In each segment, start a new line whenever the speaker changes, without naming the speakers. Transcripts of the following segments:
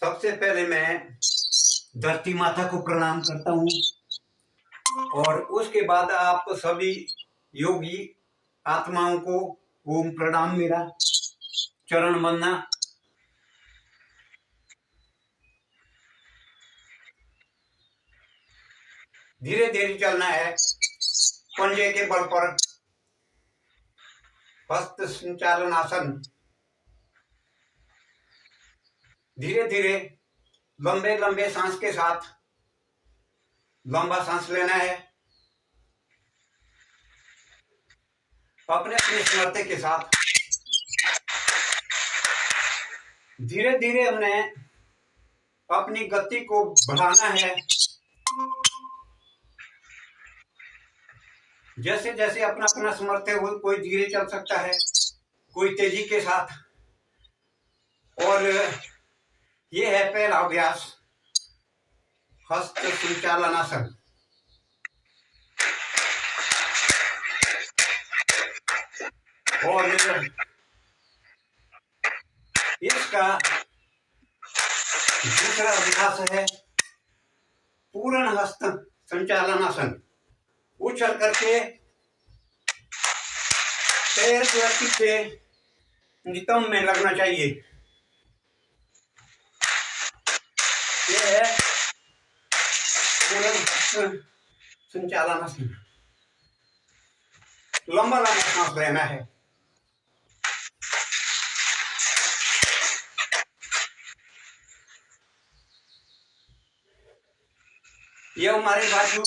सबसे पहले मैं धरती माता को प्रणाम करता हूँ और उसके बाद आप सभी योगी आत्माओं को ओम प्रणाम मेरा चरण वंदना। धीरे धीरे चलना है, पंजे के बल पर हस्त संचालन आसन। धीरे धीरे लंबे लंबे सांस के साथ लंबा सांस लेना है। अपने अपने सामर्थ्य के साथ धीरे धीरे हमने अपनी गति को बढ़ाना है। जैसे जैसे अपना अपना सामर्थ्य हो, कोई धीरे चल सकता है, कोई तेजी के साथ। और ये है पहला अभ्यास, हस्त संचालन आसन। और इसका दूसरा अभ्यास है पूर्ण हस्त संचालन आसन। उछल करके पैर जो है पीछे नितंब में लगना चाहिए। यह है पूर्ण हस्त संचालन आसन। लंबा लंबा सांस लेना है। यह हमारे बाजू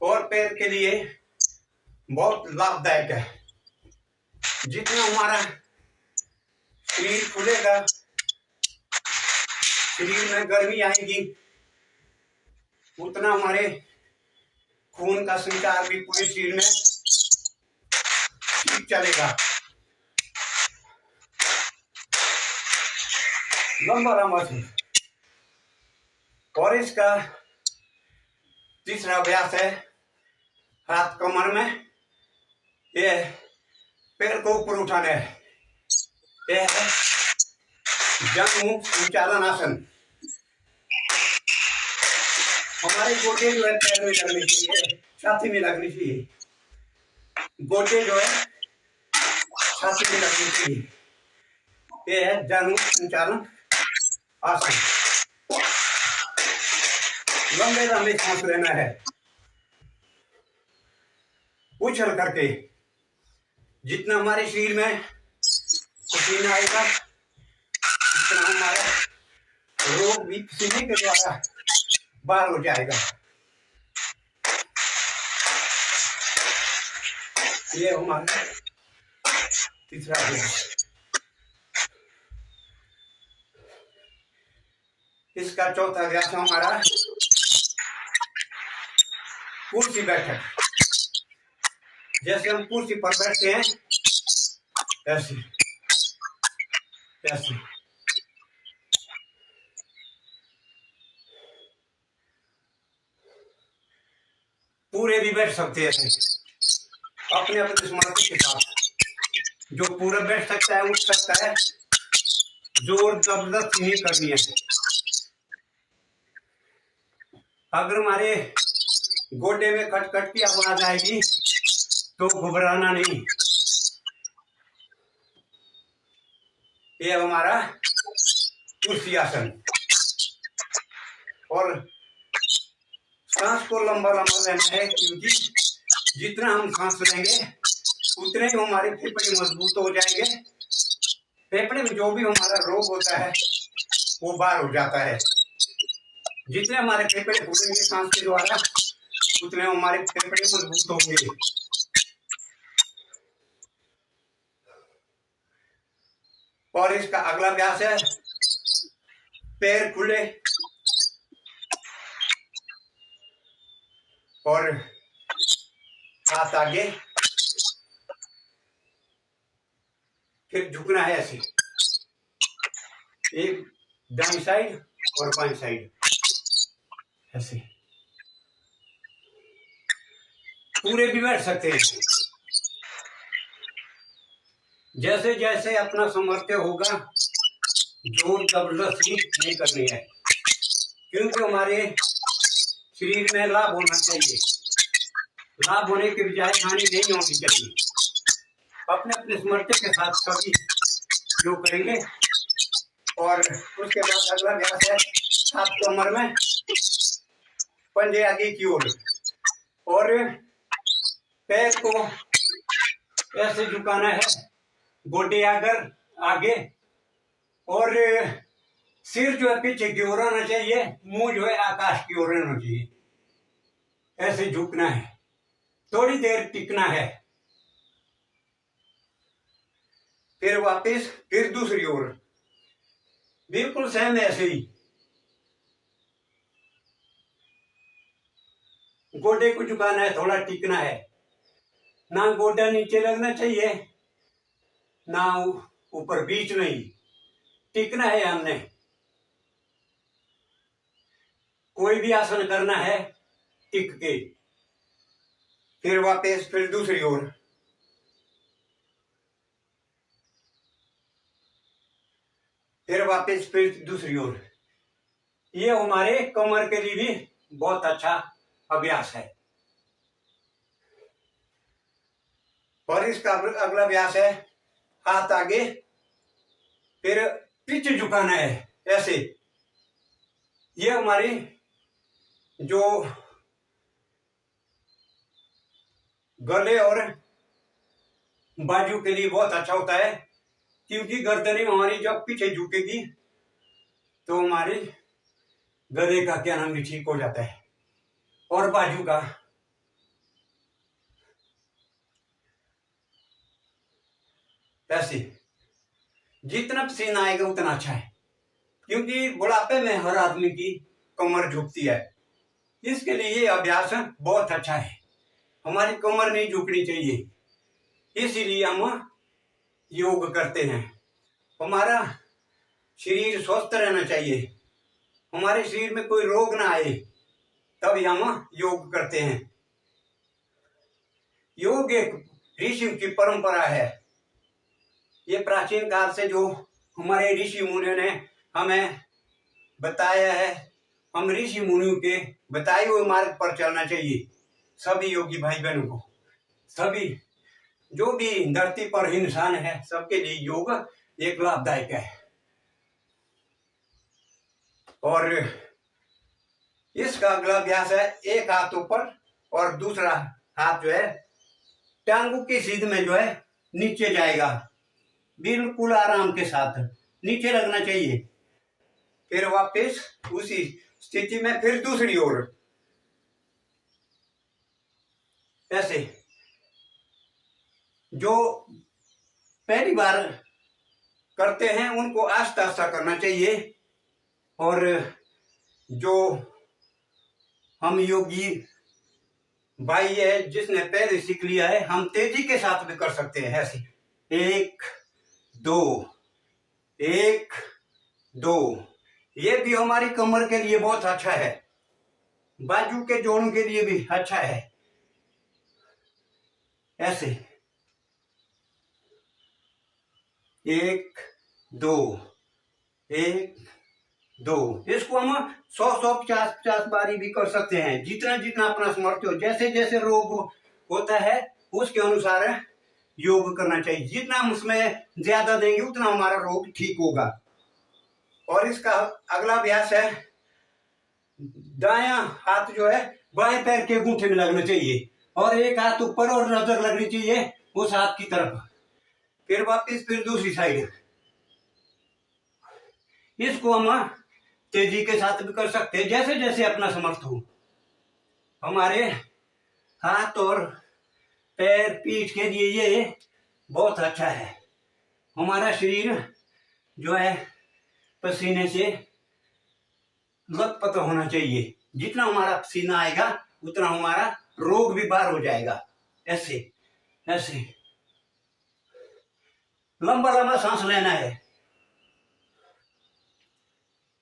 और पैर के लिए बहुत लाभदायक है। जितना हमारा शरीर खुलेगा, शरीर में गर्मी आएगी, उतना हमारे खून का संचार भी पूरे शरीर में ठीक चलेगा। लंबा लंबा से। और इसका तीसरा अभ्यास है हाथ कमर में, ये पैर को ऊपर उठाना है। यह है जंग संचालन आसन। हमारे गोटे जो है पैर में लगनी चाहिए, छाती में लगनी चाहिए। गोटे जो है छाती में लगनी चाहिए। यह है जंग संचालन आसन। लंबे लंबे सांस लेना है। उछल करके जितना हमारे शरीर में पसीना आएगा, उतना हमारा रोग भी पसीने के द्वारा बाहर हो जाएगा। ये हमारा तीसरा अभ्यास। इसका चौथा अभ्यास हमारा कुर्सी बैठक। जैसे हम कुर्सी पर बैठते हैं ऐसे ऐसे। पूरे भी बैठ सकते हैं ऐसे, अपने अपने सामर्थ्य के साथ। जो पूरा बैठ सकता है उठ सकता है, जोर जबरदस्ती नहीं करनी है। अगर हमारे गोडे में खटखट की आवाज आएगी तो घबराना नहीं। ये हमारा कुर्सी आसन। और सांस को लंबा लंबा लेना है, क्योंकि जितना हम सांस लेंगे उतने ही हमारे फेफड़े मजबूत हो जाएंगे। फेफड़े में जो भी हमारा रोग होता है वो बाहर हो जाता है। जितने हमारे फेफड़े खुलेंगे सांस के द्वारा, उतने हमारे फेफड़े मजबूत होंगे। और इसका अगला अभ्यास है पैर खुले और हाथ आगे, फिर झुकना है ऐसे, एक दाईं साइड और बाईं साइड ऐसे। पूरे भी बैठ सकते हैं। जैसे जैसे अपना सामर्थ्य होगा जोर जबरदस्ती नहीं करनी है, क्योंकि हमारे शरीर में लाभ होना चाहिए। लाभ होने के बजाय हानि नहीं होनी चाहिए। अपने अपने सामर्थ्य के साथ सभी योग करेंगे। और उसके बाद अगला अभ्यास है हाथ कमर में, पंजे आगे की ओर, और पैर को ऐसे झुकाना है, गोडे आगे, और सिर जो है पीछे की ओर आना चाहिए, मुंह जो है आकाश की ओर आना चाहिए। ऐसे झुकना है, थोड़ी देर टिकना है, फिर वापस फिर दूसरी ओर, बिल्कुल सेम ऐसे ही। गोडे को झुकाना है, थोड़ा टिकना है, ना गोडा नीचे लगना चाहिए ना ऊपर, बीच में ही टिकना है। हमने कोई भी आसन करना है टिक के, फिर वापस फिर दूसरी ओर, फिर वापस फिर दूसरी ओर। ये हमारे कमर के लिए भी बहुत अच्छा अभ्यास है। और इसका अगला अभ्यास है हाथ आगे, फिर पीछे झुकाना है ऐसे। ये हमारी जो गले और बाजू के लिए बहुत अच्छा होता है, क्योंकि गर्दन हमारी जब पीछे झुकेगी तो हमारे गले का क्या नाम भी ठीक हो जाता है, और बाजू का। ऐसे जितना पसीना आएगा उतना अच्छा है, क्योंकि बुढ़ापे में हर आदमी की कमर झुकती है। इसके लिए ये अभ्यास बहुत अच्छा है। हमारी कमर नहीं झुकनी चाहिए, इसीलिए हम योग करते हैं। हमारा शरीर स्वस्थ रहना चाहिए, हमारे शरीर में कोई रोग ना आए, तभी हम योग करते हैं। योग एक ऋषि की परंपरा है। ये प्राचीन काल से जो हमारे ऋषि मुनियों ने हमें बताया है, हम ऋषि मुनियों के बताए हुए मार्ग पर चलना चाहिए। सभी योगी भाई बहनों को, सभी जो भी धरती पर इंसान है, सबके लिए योग एक लाभदायक है। और इसका अगला अभ्यास है एक हाथ ऊपर और दूसरा हाथ जो है टांगों की सीध में जो है नीचे जाएगा, बिल्कुल आराम के साथ नीचे लगना चाहिए। फिर वापस उसी स्थिति में फिर दूसरी ओर, ऐसे। जो पहली बार करते हैं उनको आस्ता आस्ता करना चाहिए, और जो हम योगी भाई है जिसने पहले सीख लिया है, हम तेजी के साथ भी कर सकते हैं। ऐसे 1 2 1 2। ये भी हमारी कमर के लिए बहुत अच्छा है, बाजू के जोड़ों के लिए भी अच्छा है। ऐसे 1 2 1 2। इसको हम 100-150 बारी भी कर सकते हैं, जितना जितना अपना सामर्थ्य हो। जैसे जैसे रोग होता है उसके अनुसार योग करना चाहिए। जितना हम उसमें ज्यादा देंगे उतना हमारा रोग ठीक होगा। और इसका अगला अभ्यास है दायां हाथ जो है बाएं पैर के अंगूठे में लगना चाहिए, और एक हाथ ऊपर और नजर लगनी चाहिए उस हाथ की तरफ। फिर वापिस फिर दूसरी साइड। इसको हम तेजी के साथ भी कर सकते हैं, जैसे जैसे अपना समर्थ हो। हमारे हाथ और पैर पीठ के लिए ये बहुत अच्छा है। हमारा शरीर जो है पसीने से लथपथ होना चाहिए। जितना हमारा पसीना आएगा उतना हमारा रोग भी बाहर हो जाएगा। ऐसे ऐसे लंबा लंबा सांस लेना है।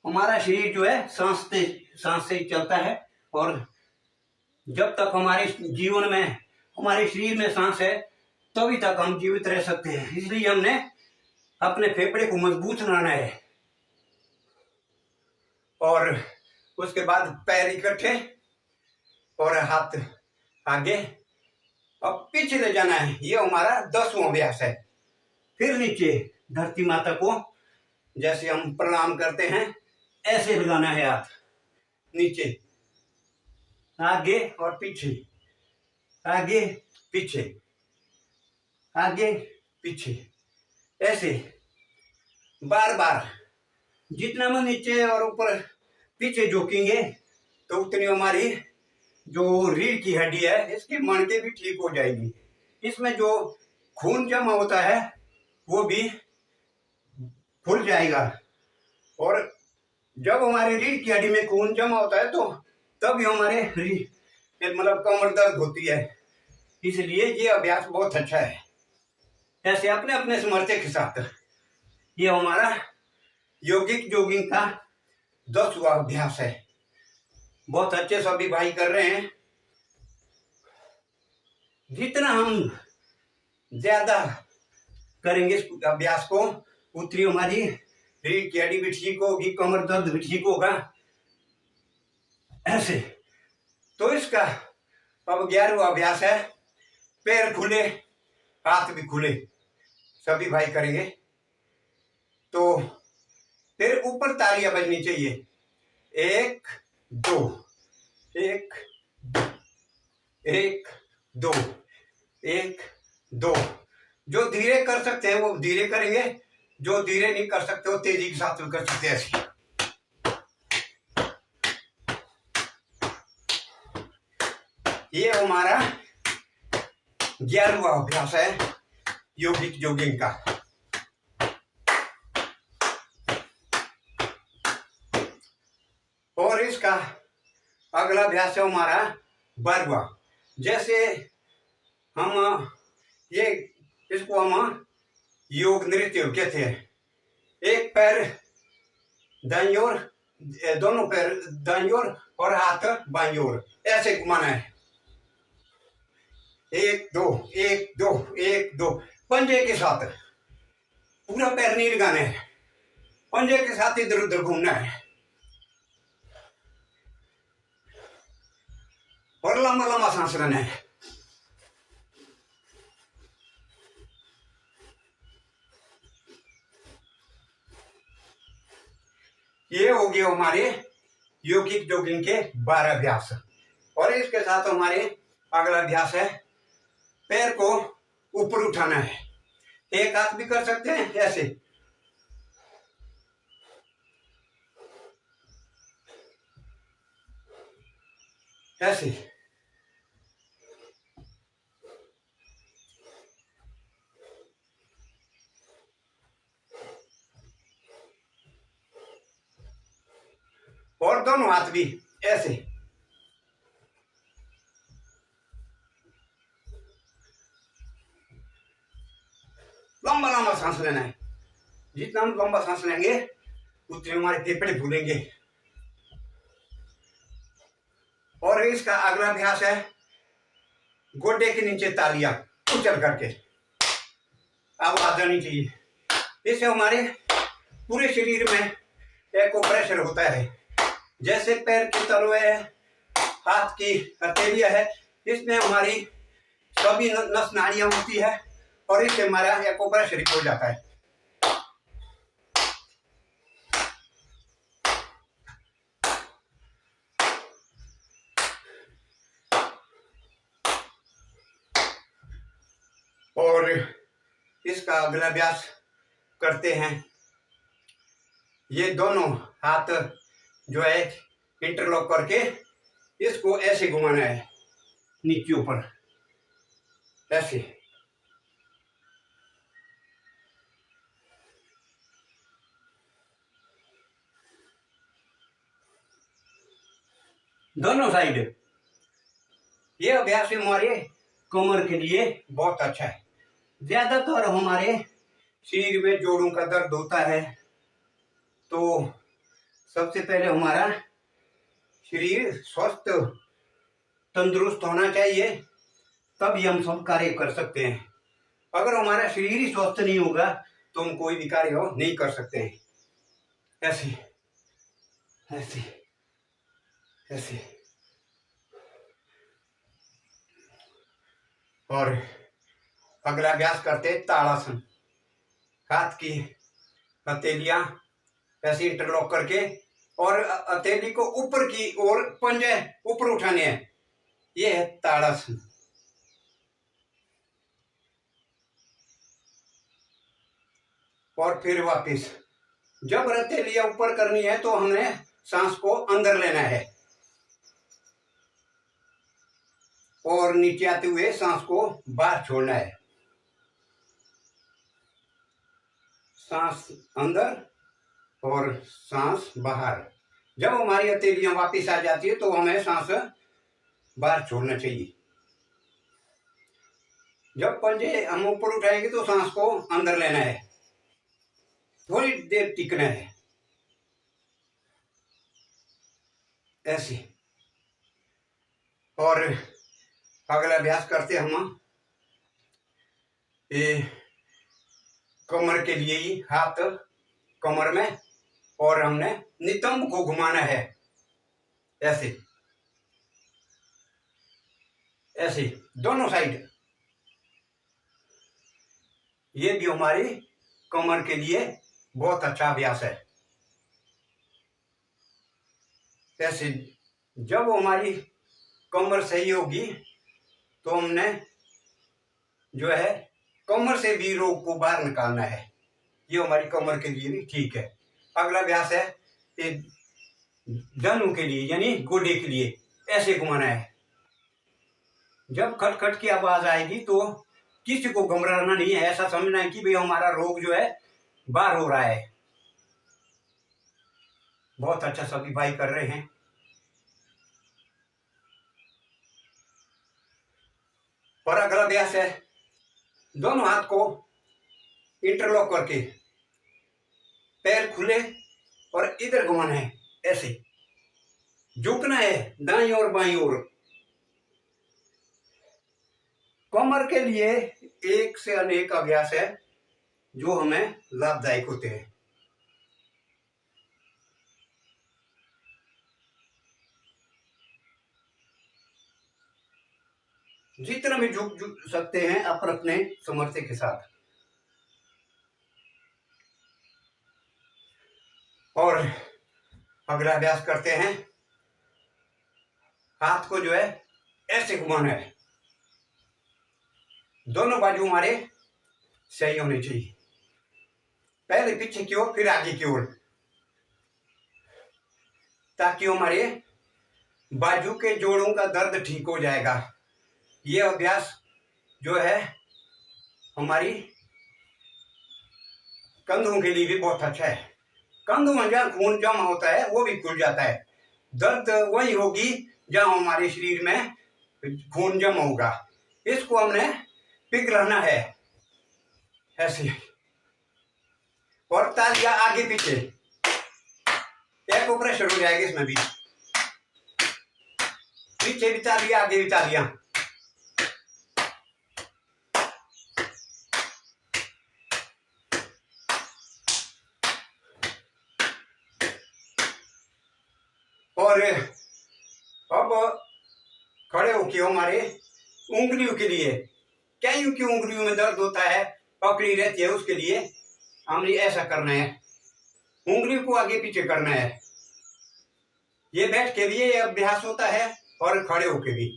हमारा शरीर जो है सांस से चलता है, और जब तक हमारे जीवन में हमारे शरीर में सांस है तभी तक हम जीवित रह सकते हैं। इसलिए हमने अपने फेफड़े को मजबूत बनाना है। और उसके बाद पैर इकट्ठे और हाथ आगे अब पीछे ले जाना है। ये हमारा 10वां अभ्यास है। फिर नीचे धरती माता को जैसे हम प्रणाम करते हैं ऐसे लगाना है, हाथ नीचे, आगे और पीछे, आगे पीछे, आगे पीछे, ऐसे बार बार। जितना हम नीचे और ऊपर पीछे झुकेंगे तो उतनी हमारी जो रीढ़ की हड्डी है इसकी मणके भी ठीक हो जाएगी। इसमें जो खून जमा होता है वो भी खुल जाएगा। और जब हमारे रीढ़ की हड्डी में खून जमा होता है तो तभी हमारे मतलब कमर दर्द होती है। इसलिए ये अभ्यास बहुत अच्छा है। ऐसे अपने अपने सामर्थ्य के साथ ये हमारा योगिक जोगिंग का 10वां अभ्यास है। बहुत अच्छे सभी भाई कर रहे हैं। जितना हम ज्यादा करेंगे इस अभ्यास को उतनी हमारी रीढ़ की हड्डी भी ठीक होगी, कमर दर्द भी ठीक होगा। ऐसे तो इसका अब 11वां अभ्यास है। पैर खुले, हाथ भी खुले, सभी भाई करेंगे। तो फिर ऊपर तालियां बजनी चाहिए। 1 2, 1 1 2, 1 2। जो धीरे कर सकते हैं वो धीरे करेंगे, जो धीरे नहीं कर सकते वो तेजी के साथ भी कर सकते हैं। ऐसे ये हमारा 11वां अभ्यास है योगिक जोगिंग का। और इसका अगला अभ्यास है हमारा 12वां। जैसे हम ये इसको हम योग नृत्य कहते हैं। एक पैर दाईं ओर, दोनों पैर दाईं ओर और हाथ बाईं ओर ऐसे घुमाना है। 1 2 1 2 1 2। पंजे के साथ पूरा पैर नहीं लगाना है, पंजे के साथ इधर उधर घूमना है और लंबा लंबा सांस लेना है। ये हो गए हमारे योगिक जोगिंग के 12 अभ्यास। और इसके साथ हमारे अगला अभ्यास है पैर को ऊपर उठाना है। एक हाथ भी कर सकते हैं ऐसे, ऐसे। और दोनों हाथ भी ऐसे। लंबा लंबा सांस लेना है। जितना हम लंबा सांस लेंगे उतने हमारे फेफड़े फूलेंगे। और इसका अगला अभ्यास है गोडे के नीचे तालियां उछल करके आवाज आनी चाहिए। इससे हमारे पूरे शरीर में एको प्रेशर होता है। जैसे पैर के तलवे है, हाथ की हथेलियां है, इसमें हमारी सभी नस नाड़ियां होती है और इससे हमारा एको प्रेशर हो जाता है। और इसका अगला अभ्यास करते हैं। ये दोनों हाथ जो है इंटरलॉक करके इसको ऐसे घुमाना है नीचे ऊपर, ऐसे। दोनों साइड। ये अभ्यास हमारे कमर के लिए बहुत अच्छा है। ज्यादातर हमारे शरीर में जोड़ों का दर्द होता है तो सबसे पहले हमारा शरीर स्वस्थ तंदुरुस्त होना चाहिए, तभी हम सब कार्य कर सकते हैं। अगर हमारा शरीर ही स्वस्थ नहीं होगा तो हम कोई भी कार्य नहीं कर सकते हैं। ऐसे ऐसे ऐसे। और अगला अभ्यास करते हैं ताड़ासन। हाथ की हथेलियां ऐसे इंटरलॉक करके और हथेली को ऊपर की ओर पंजे ऊपर उठाने हैं। ये है ताड़ासन। और फिर वापिस जब हथेलियां ऊपर करनी है तो हमने सांस को अंदर लेना है और नीचे आते हुए सांस को बाहर छोड़ना है। सांस अंदर और सांस बाहर। जब हमारी हथेलियां वापिस आ जाती है तो हमें सांस बाहर छोड़ना चाहिए। जब पंजे हम ऊपर उठाएंगे तो सांस को अंदर लेना है, थोड़ी देर टिकना है ऐसे। और अगला अभ्यास करते हम ये कमर के लिए ही, हाथ कमर में और हमने नितंब को घुमाना है ऐसे ऐसे दोनों साइड। ये भी हमारी कमर के लिए बहुत अच्छा अभ्यास है ऐसे। जब हमारी कमर सही होगी तो हमने जो है कमर से भी रोग को बाहर निकालना है। ये हमारी कमर के लिए भी ठीक है। अगला अभ्यास है ये धनु के लिए यानी गोडे के लिए ऐसे घुमाना है। जब खटखट की आवाज आएगी तो किसी को घबराना नहीं है, ऐसा समझना है कि भाई हमारा रोग जो है बाहर हो रहा है। बहुत अच्छा सभी भाई कर रहे हैं। और अगला अभ्यास है दोनों हाथ को इंटरलॉक करके पैर खुले और इधर घुमाना है ऐसे, झुकना है दाईं और बाईं ओर। कमर के लिए एक से अनेक अभ्यास है जो हमें लाभदायक होते हैं। जितना भी झुक सकते हैं अपन अपने सामर्थ्य के साथ। और अगला अभ्यास करते हैं, हाथ को जो है ऐसे घुमाना है, दोनों बाजू हमारे सही होने चाहिए, पहले पीछे की ओर फिर आगे की ओर, ताकि हमारे बाजू के जोड़ों का दर्द ठीक हो जाएगा। ये अभ्यास जो है हमारी कंधों के लिए भी बहुत अच्छा है। कंधों में जहाँ खून जमा होता है वो भी खुल जाता है। दर्द वही होगी जहाँ हमारे शरीर में खून जमा होगा। इसको हमने पिघलाना है ऐसे। और तालियां आगे पीछे, एक प्रेशर हो जाएगा इसमें भी, पीछे भी तालियां आगे भी तालियां। और अब खड़े होके हमारे उंगलियों के लिए, कईयों की उंगलियों में दर्द होता है, पकड़ी रहती है, उसके लिए हमने ऐसा करना है, उंगलियों को आगे पीछे करना है। ये बैठ के भी ये अभ्यास होता है और खड़े होके भी।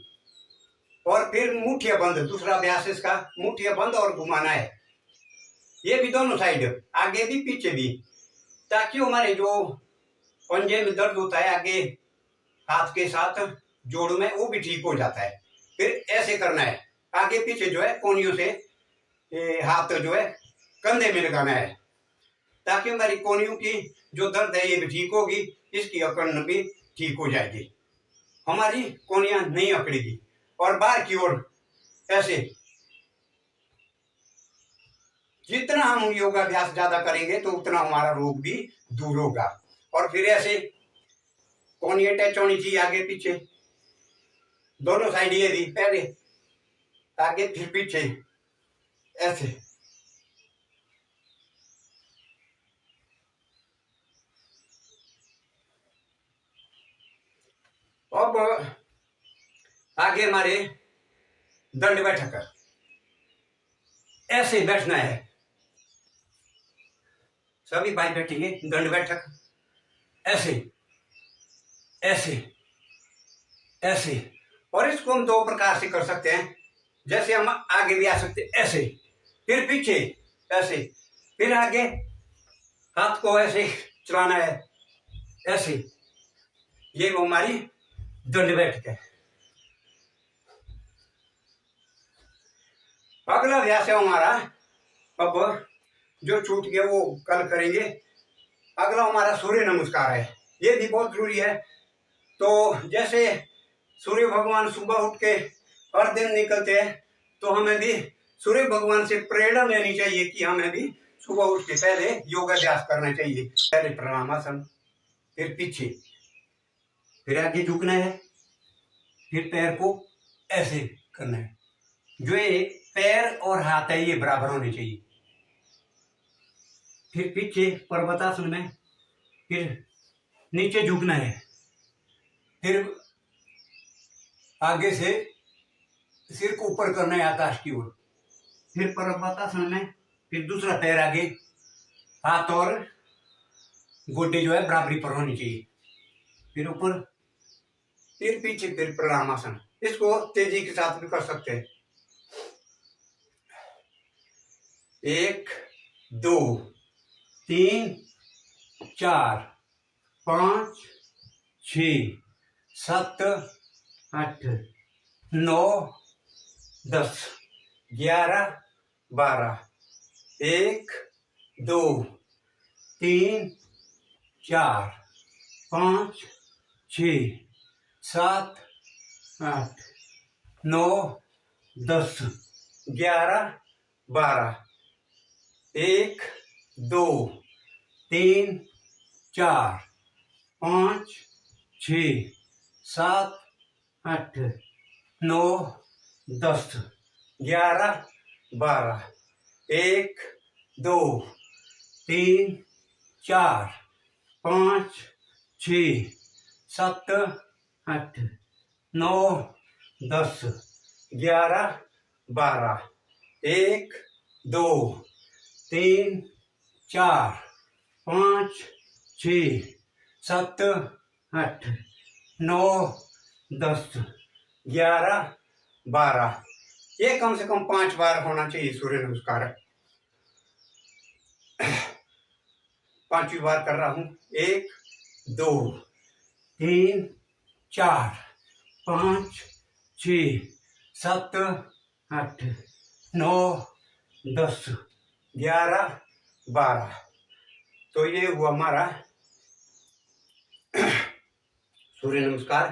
और फिर मुठिया बंद, दूसरा अभ्यास इसका मुठिया बंद और घुमाना है। ये भी दोनों साइड, आगे भी पीछे भी, ताकि हमारे जो पंजे में दर्द होता है आगे हाथ के साथ जोड़ में, वो भी ठीक हो जाता है। फिर ऐसे करना है, आगे पीछे जो है कोनियों से हाथ जो है कंधे में लगाना है, ताकि हमारी कोनियों की जो दर्द है ये भी ठीक होगी, इसकी अकड़न भी ठीक हो जाएगी, हमारी कोनियां नहीं अकड़ेगी। और बाहर की ओर ऐसे। जितना हम योगाभ्यास ज्यादा करेंगे तो उतना हमारा रोग भी दूर होगा। और फिर ऐसे कोनी अटैच होनी चाहिए आगे पीछे, दोनों साइड, ये भी पहले आगे फिर पीछे ऐसे। अब आगे हमारे दंड बैठक, ऐसे बैठना है। सभी भाई बैठेंगे दंड बैठक, ऐसे ऐसे ऐसे। और इसको हम दो प्रकार से कर सकते हैं, जैसे हम आगे भी आ सकते हैं ऐसे, फिर पीछे ऐसे, फिर आगे हाथ को ऐसे चलाना है ऐसे। ये वो हमारी दंड बैठक है। अगला अभ्यास है हमारा, अब जो छूट गया वो कल करेंगे। अगला हमारा सूर्य नमस्कार है, ये भी बहुत जरूरी है। तो जैसे सूर्य भगवान सुबह उठ के हर दिन निकलते हैं, तो हमें भी सूर्य भगवान से प्रेरणा लेनी चाहिए कि हमें भी सुबह उठ के पहले योगाभ्यास करना चाहिए। पहले प्राणायाम, फिर पीछे, फिर आगे झुकना है, फिर पैर को ऐसे करना है। जो ये पैर और हाथ है ये बराबर होने चाहिए। फिर पीछे पर्वतासन में, फिर नीचे झुकना है, फिर आगे से सिर को ऊपर करना है आकाश की ओर, फिर पर्वतासन में, फिर दूसरा पैर आगे, हाथ और गोडे जो है बराबरी पर होनी चाहिए, फिर ऊपर, फिर पीछे, फिर प्राणायाम। इसको तेजी के साथ भी कर सकते हैं। 1 2 3 4 5 6 7 8 9 10 11 12 1 2 3 4 5 6 7 8 9 10 11 12 1 2 3 4 5 6 7 8 9 10 11 12 1 2 3 4 5 6 7 8 9 10 11 12 1 2 3 4 5 6 7 8 9 10 11 12। ये कम से कम 5 बार होना चाहिए सूर्य नमस्कार। 5वीं बार कर रहा हूं। 1 2 3 4 5 6 7 8 9 10 11 12। तो ये हुआ हमारा सूर्य नमस्कार।